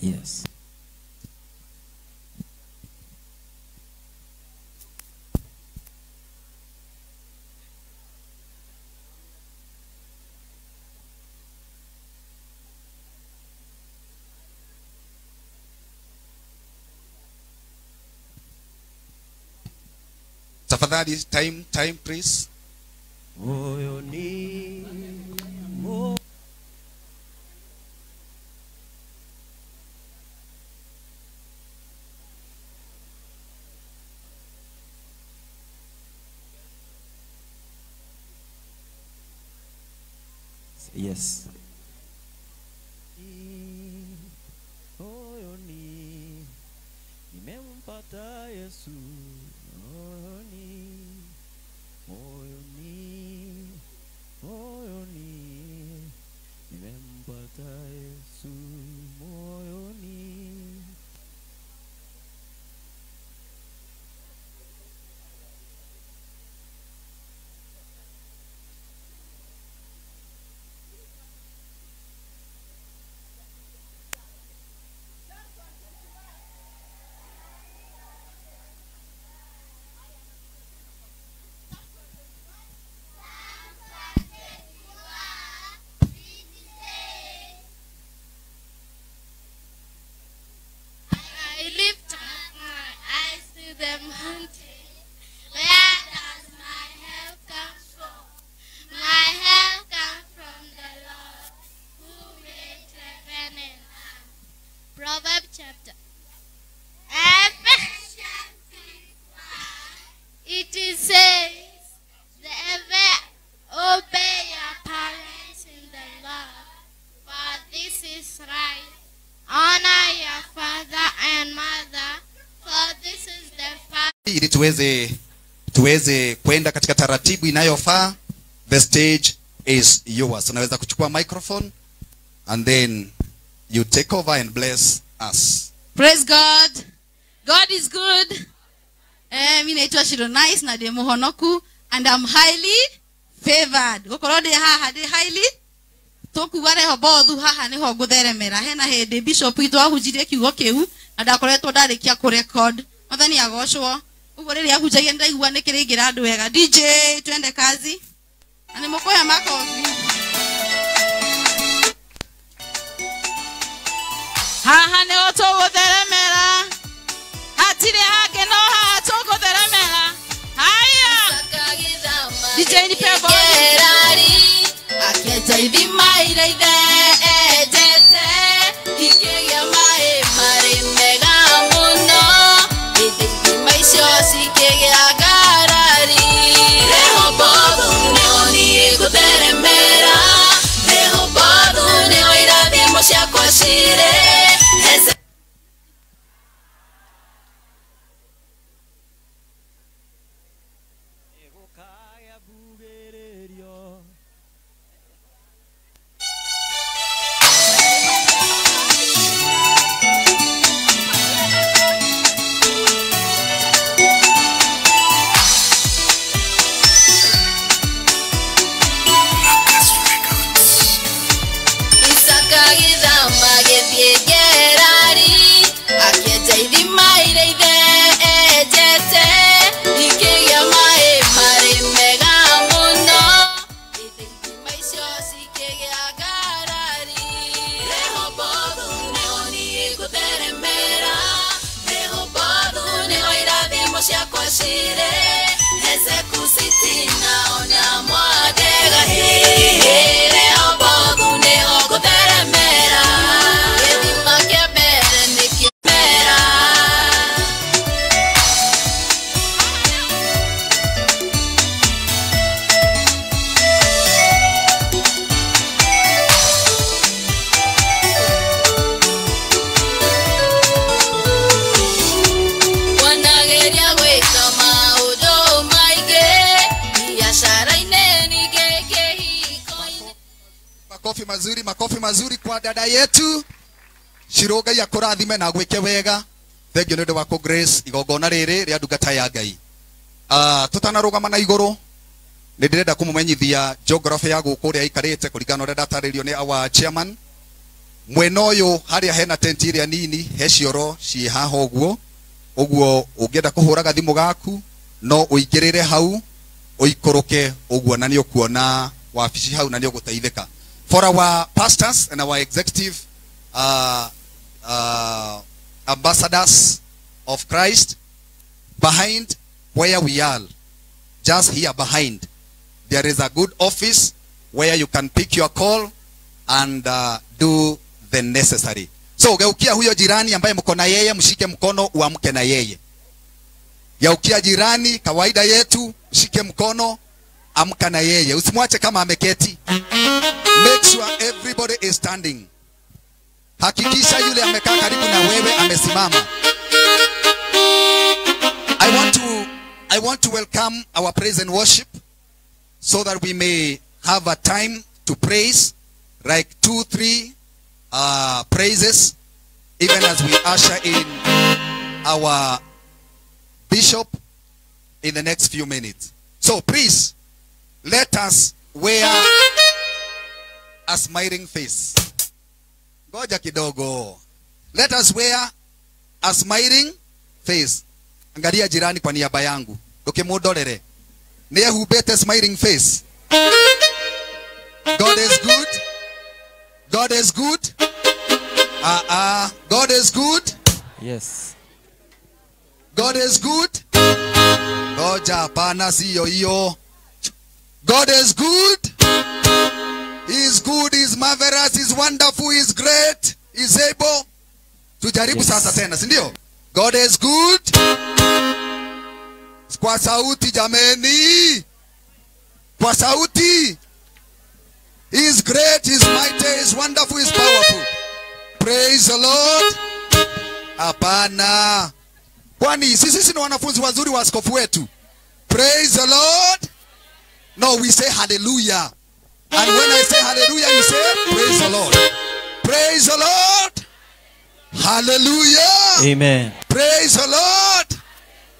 Yes. Tafadhali, time please. Yes. Nimempata Yesu moyoni, nimempata Yesu moyoni. Proverbs chapter. It is says, obey your parents in the Lord, for this is right. Honor your father and mother, for this is the first. Ili tuweze kwenda katika taratibu inayofaa. The stage is yours. Unaweza kuchukua microphone and then you take over and bless us. Praise God. God is good. Mimi naitwa Shironice na demo honoku and I'm highly favored. Gokorode haha de highly toku ware hobothu haha niho gutheremera hena hende bishop itu ahujire kiugo kiu na ndakoretwo ndarikia ku record mathani agocwo ugo riri ahujagia ndaigua nikiringira andu wega. DJ twende kazi ani mukoya makofi. Haha ne otogotheremera hatire hake no ha togotheremera haya DJ ni pego aketa idima iraide ejete ikege mai mare mega muno idima ishosi kege agarari rehobodu neoni gotheremera rehobodu ne oirade moshia kwashire. Makofi mazuri kwa dada yetu Shiroga ya kurathime na gwike wega. Thank you ndio wako Grace igogona riri ria ndungata ya Ngai. Tutanarugama na iguru ni ndirenda kumumenyithia geography ya guku ria ikarite kuringana na dataririo ni our chairman mwena uyu haria hena tent iria nini he cioro ci haha uguo ungienda kuhuraga thimu gaku no uingirire hau uikoroke uguo na ni ukuona wabici hau na ni uguteithika. For our pastors and our executive ambassadors of Christ, behind where we are, just here behind, there is a good office where you can pick your call and do the necessary. So geukia huyo jirani ambaye mko na yeye, mshike mkono uamke na yeye. Geukia jirani kawaida yetu, mshike mkono amka na yeye. Usimwache kama ameketi. Make sure everybody is standing. Hakikisha yule amekaa karibu na wewe amesimama. I want to welcome our praise and worship so that we may have a time to praise, like 2-3 praises, even as we usher in our bishop in the next few minutes. So please, let us wear a smiling face. Ngoja kidogo. Let us wear a smiling face. Angalia jirani kwa niaba yangu. Ukimudolere. Niye hubete smiling face. God is good. God is good. God is good. Yes. God is good. Ngoja hapana siyo hiyo. God is good. He is good, he is marvelous, he is wonderful, he is great, he is able. Tujaribu sasa tena, si ndio? God is good. Kwa sauti jameni. Kwa sauti. He is great, he is mighty, he is wonderful, he is powerful. Praise the Lord. Hapana. Kwani sisi ni wanafunzi wazuri wa askofu wetu. Praise the Lord. No, we say hallelujah. And when I say hallelujah, you say praise the Lord. Praise the Lord. Hallelujah. Amen. Praise the Lord.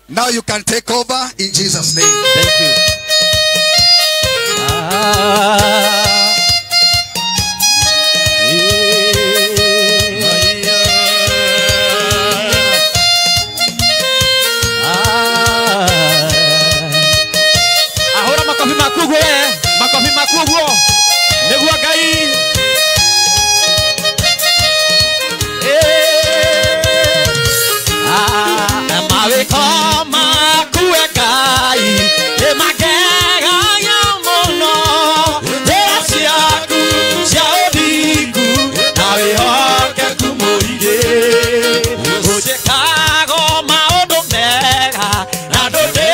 Now you can take over in Jesus' name. Thank you. Ahora makofi makubwa. Negua Ngai. Mawe koma kuwe Ngai. Magega ya mono. Siaku siaodiku. Nawe hoke kumuige. Oje kago maondo mega. Nadode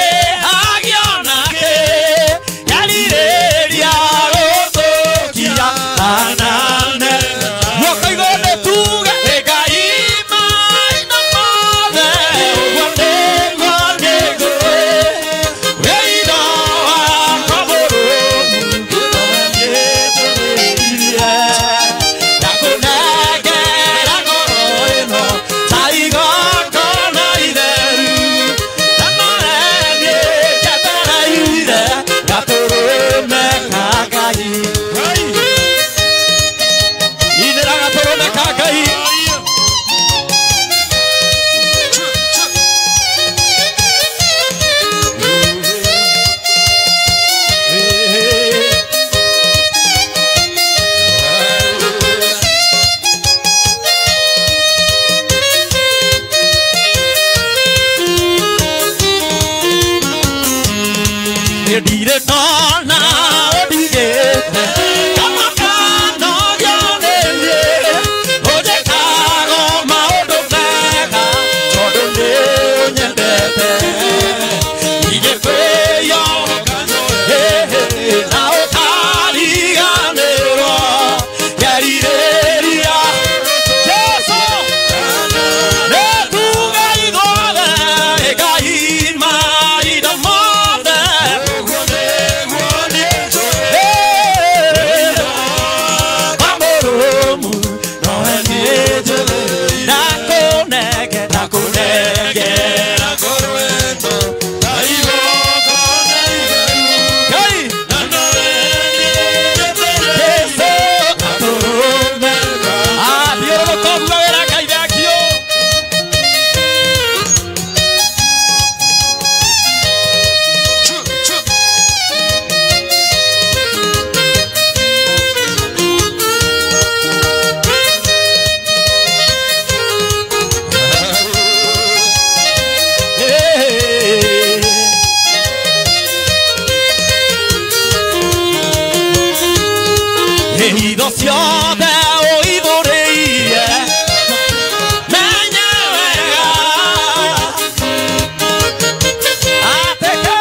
agionake. Yalireria roto kia anane. Wakaigo ne tuga Ngai mai na mave. Wande wande go. Weida kamoro mungu yeturia. Yakunege ragoroino. Taigo kona ideru. Nanorenge katara ide. Gatorome kagai. Idera gatorome kagai. Dire tona odige kama kano yonele oje kago maodo mega todo ne nyendete ije peyo na okali ganero yarireria yeso ne tuga igole egai mai do monde. indo ciothe ũithũrĩire menye wega ateke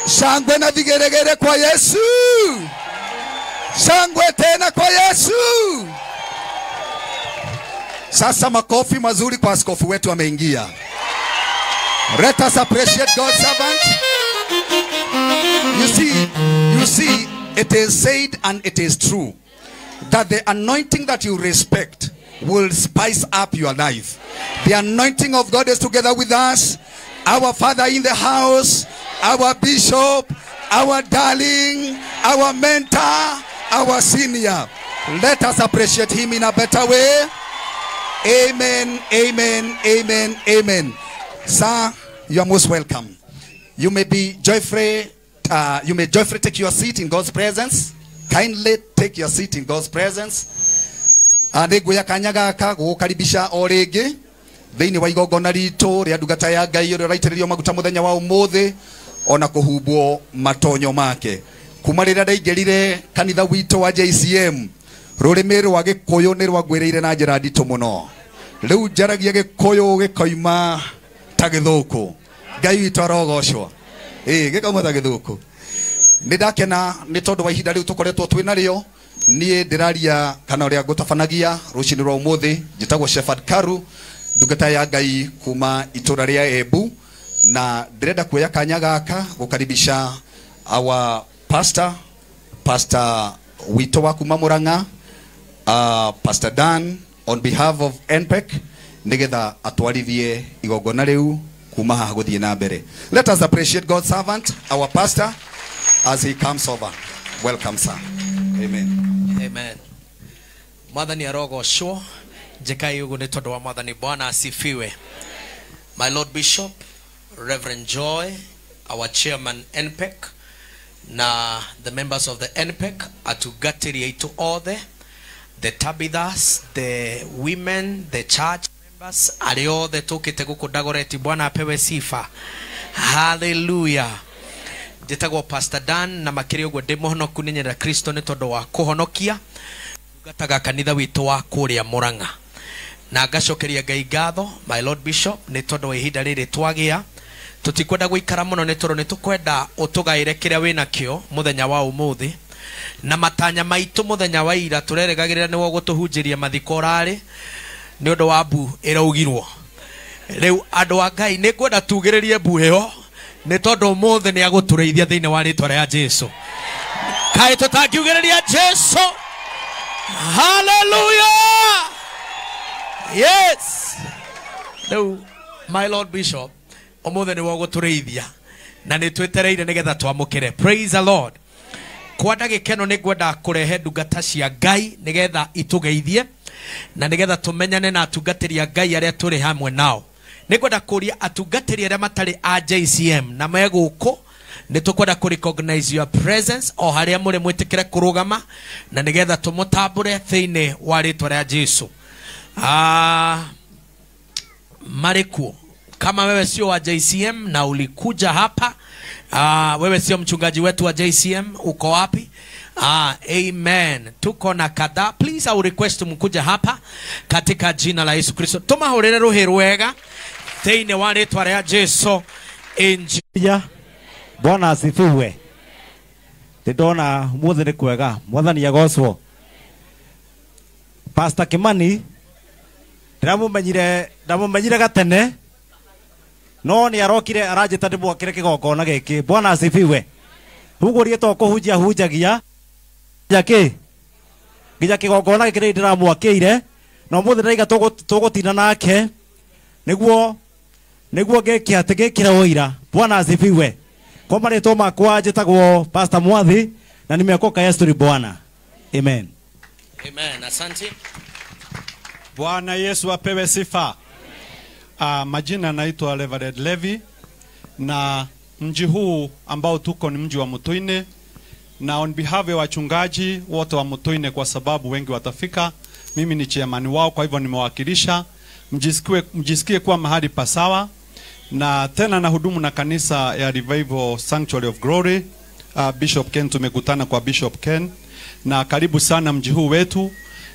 Shangwe na vigeregere kwa Yesu. Shangwe tena kwa Yesu. Sasa makofi mazuri kwa askofu wetu ameingia. Let us appreciate God's servant. You see, it is said and it is true that the anointing that you respect will spice up your life. The anointing of God is together with us. Our Father in the house, our bishop, our darling, our mentor, our senior. Let us appreciate him in a better way. Amen, amen, amen, amen. Sir, you are most welcome. You may be joyfully, joyfully take your seat in God's presence. Kindly take your seat in God's presence. Aneguya kanyaga ka gukaribisha orege. Thĩinĩ wa igongona ritũ rĩa ndungata ya Ngai ũrĩa ũraitĩrĩrio maguta mũthenya wa ũmũthĩ ona kũhumbwo matonyo make. Kuma rĩrĩa ndaingĩrire kanitha witũ wa JCM, rũrĩmĩ rwa Gĩkũyũ nĩ rwagwĩrĩire na njĩra nditũ mũno. Rĩu njaragia Gĩkũyũ gĩkoima ta Gĩthũkũ. Ngai witũ arogocwo. Gĩkauma ta Gĩthũkũ. Nĩ ndakena nĩ tondũ wa ihinda rĩu tũkoretwo twĩ narĩo. Niĩ ndĩraria kana ũrĩa ngũtabanagia rũcinĩ rwa ũmũthĩ njĩtagwo Shepherd Karu, ndungata ya Ngai kuma itũra rĩa Embu, na ndĩrenda kuoya kanya gaka gũkaribisha our pastor witũ wa kuma Mũrang'a, Pastor Dan, on behalf of NPEC, nĩgetha atwarithie igongona rĩu kuma haha gũthiĩ na mbere. Let us appreciate God's servant, our pastor, as he comes over. Welcome, sir. Amen. Amen. Mwathani arogocwo. Jekai ugu ni todo wa Mwathani. Bwana asifiwe. My Lord Bishop, Reverend Joy, our chairman NPEC, na the members of the NPEC, atugatiri to all the Tabithas, the women, the church members, alio the tokite guku dagoreti. Bwana apewe sifa. Hallelujah. Njĩtagwo Pastor Dan na makĩria ũguo ndĩ mũhonoku nĩ nyenda Kristo nĩ tondũ wa kũhonokia ngataga kanitha witũ wa kũrĩa Mũrang'a na ngacokeria Ngai ngatho my Lord Bishop nĩ tondũ wa ihinda rĩrĩ twagĩa tutikwenda gũikara mũno nĩ tondũ nĩ tũkwenda ũtũgaĩre kĩrĩa wĩna kĩo mũthenya wa ũmũthĩ na matanya maitũ mũthenya wa ira tũrerĩgagĩrĩra nĩguo gũtũhunjĩria mathiko rarĩ nĩ ũndũ wa mbu ĩraugirwo rĩu andũ a Ngai nĩ ngwenda tugĩrĩrie mbu ĩyo nĩ tondũ ũmũthĩ nĩ agũtũrĩithia thĩinĩ wa rĩtwa rĩa Jesũ kaĩ tũtangiugĩrĩria Jesũ hallelujah yes rĩu my Lord Bishop ũmũthĩ nĩ wagũtũrĩithia na nĩ twĩtereire nĩgetha twamũkĩre praise the Lord kwa ndagĩkeno nĩ ngwenda kũrehe ndungata cia Ngai nĩgetha itũgeithie na nĩgetha tũmenyane na atungatĩri a Ngai arĩa tũrĩ hamwe nao nĩ ngwenda kũria atungatĩri arĩa matarĩ a JCM na megũkũ nĩ tũkwenda kũ recognize your presence o harĩa mũrĩ mwĩtĩkĩre kũrũgama na nĩgetha tũmũtambũre thĩinĩ wa rĩtwa rĩa Jesũ Marikuo kama wewe sio wa JCM na ulikuja hapa wewe sio mchungaji wetu wa JCM uko wapi amen tuko na kadhaa please I will request mkuja hapa katika jina la Yesu Kristo tumahorere ruhi rwega thĩinĩ wa rĩtwa rĩa Jesũ injia Bwana asifiwe ndona muthi ni kwega mwathani agocwo Pastor Kimani ndamumenyire gatene no ni arokire aranjita ndimwakire kigongona giki Bwana asifiwe hugurie to hunjagia jake nginya kigongona giki ndiramwakire no muthi ndaiga tugutina nake niguo ngeke ategekira oira Bwana asifiwe kwa marĩtwa makwa njĩtagwo Pastor Mwathi na nimeokoka Yesu Bwana amen amen asante Bwana Yesu apewe sifa. Majina naitwa Reverend Levi na mji huu ambao tuko ni mji wa Mutoine na on behalf ya wachungaji wote wa Mutoine kwa sababu wengi watafika mimi ni chairman wao kwa hivyo nimewakilisha mjisikie kuwa mahali pasawa na tena na hudumu na kanisa ya Revival Sanctuary of Glory Bishop Ken tumekutana kwa Bishop Ken na karibu sana mji huu wetu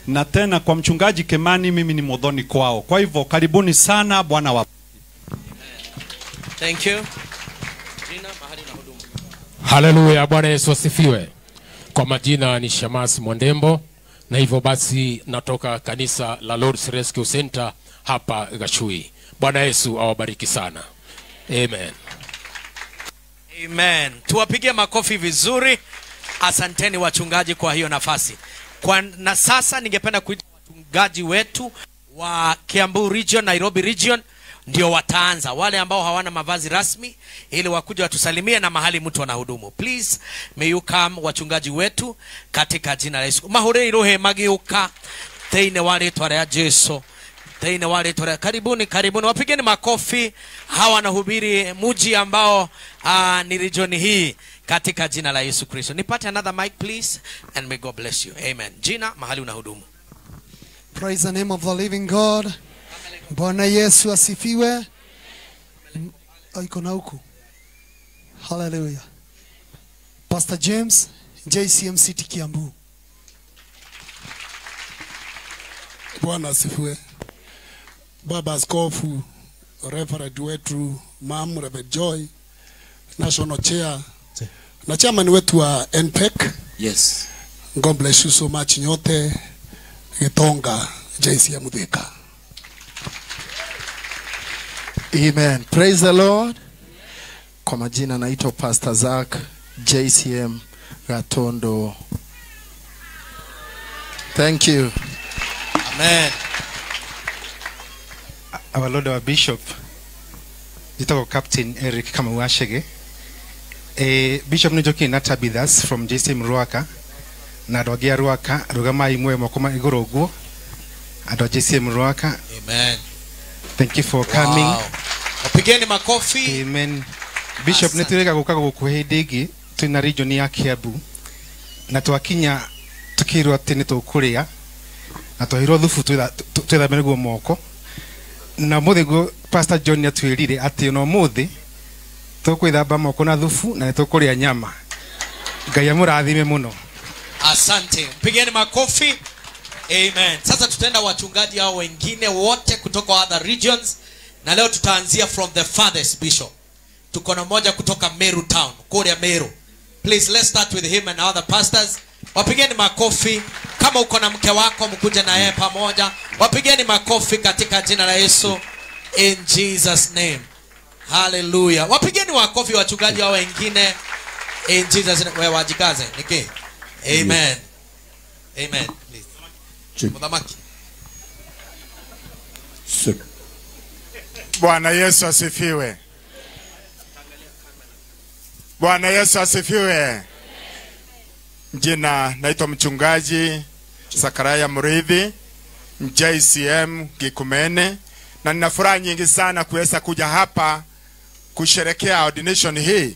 na tena kwa mchungaji Kemani mimi ni modhoni kwao kwa hivyo karibuni sana Bwana wa thank you jina mahali na hudumu haleluya Bwana Yesu asifiwe kwa majina ni Shamas Mwandembo na hivyo basi natoka kanisa la Lord's Rescue Center hapa Gashui Bwana Yesu awabariki sana amen amen tuwapigie makofi vizuri asanteni wachungaji kwa hiyo nafasi na sasa ningependa kuita wachungaji wetu wa Kiambu region Nairobi region ndio wataanza wale ambao hawana mavazi rasmi ili wakuja watusalimie na mahali mtu anahudumu please may you come wachungaji wetu katika jina la Yesu mahore rohe magiuka thĩinĩ wa rĩtwa rĩa Jesũ thĩinĩ wa rĩtwa rĩa karibuni wapigeni makofi hawa wanahubiri mji ambao ni region hii katika jina la Yesu Kristo nipate another mic please and may God bless you amen jina mahali unahudumu praise the name of the living God Bwana Yesu asifiwe iko na huku hallelujah Pastor James JCM City Kiambu Bwana asifiwe Baba Askofu Reverend wetu Mam Reverend Joy National Chair na chairman wetu wa NPEC yes God bless you so much nyote Gitonga JCM Thika amen praise the Lord kwa majina naitwa Pastor Zach JCM Gatondo thank you amen our Lord our Bishop Jitoko Captain Eric Kamawashege Bishop Njoki Nata with us from JCM Ruaka na Rogia Ruaka rugama imwe mokoma igoroguo ado JCM Ruaka amen thank you for coming wapigeni makofi amen Bishop neturega guka gukuhindigi twina region ya Kiambu na twakinya tukirwa tene tukuria na twahirwo thufu twethamerguo moko na muthiguo Pastor John atwirire ati no muthi tukwithamba moko na thufu na nitukuria nyama. Ngai amurathime muno. Asante. Pigeni makofi. Amen. Sasa tutaenda wachungaji hao wengine wote kutoka other regions, na leo tutaanzia from the farthest bishop. Tuko na moja kutoka Meru town, Korea Meru. Please let's start with him and other pastors. Wapigeni makofi. Kama uko na mke wako mkuje na yeye pamoja. Wapigeni makofi katika jina la Yesu, in Jesus name. Hallelujah. Wapigeni makofi wachungaji hao wengine in Jesus name. Wewe wajikaze. Niki. Amen. Amen. Please. Mudhamaki. Bwana Yesu asifiwe. Bwana Yesu asifiwe. Jina naitwa mchungaji Zakaria Murithi, JCM Gikumene, na nina furaha nyingi sana kuweza kuja hapa kusherekea ordination hii,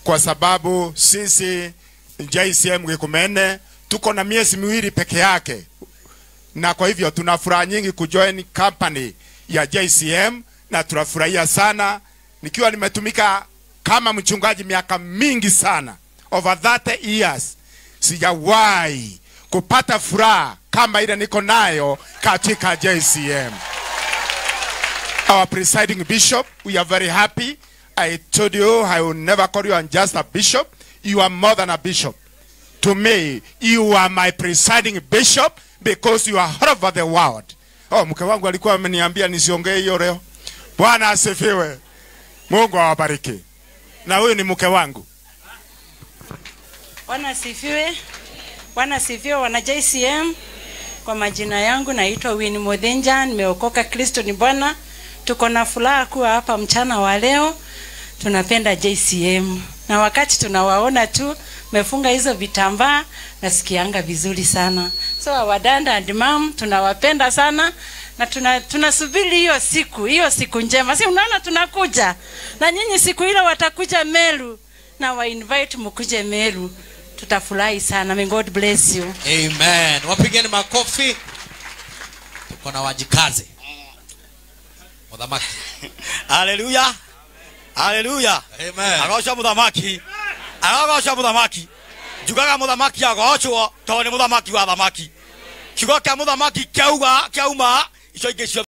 kwa sababu sisi JCM Gikumene tuko na miezi miwili peke yake, na kwa hivyo tuna furaha nyingi kujoin company ya JCM, na tunafurahia sana. Nikiwa nimetumika kama mchungaji miaka mingi sana, over 30 years, sijawahi kupata furaha kama ile niko nayo katika JCM. Our presiding bishop, we are very happy. I told you I will never call you just a bishop. You are more than a bishop. To me, you are my presiding bishop because you are all over the world. Oh, mke wangu alikuwa ameniambia nisiongee hiyo leo. Bwana asifiwe. Mungu awabariki. Na huyu ni mke wangu. Bwana asifiwe. Bwana asifiwe wana JCM. Kwa majina yangu naitwa Winnie Modhenja, nimeokoka, Kristo ni Bwana. Tuko na furaha kuwa hapa mchana wa leo. Tunapenda JCM. Na wakati tunawaona tu mefunga hizo vitambaa, nasikianga vizuri sana. So wadanda and mom tunawapenda sana, na tunasubiri hiyo siku njema. Si unaona tunakuja. Na nyinyi siku ile watakuja Meru, na wa invite mkuje Meru. Tutafurahi sana. May God bless you. Amen. Wapigeni makofi. Tuko na wajikaze. Mudhamaki. Hallelujah. Hallelujah. Amen. Agosha mudhamaki. Agosha mudhamaki. Jugaga mudhamaki agochwo, to ni mudhamaki wa thamaki. Kigo kya mudhamaki kiauma ico ingi cio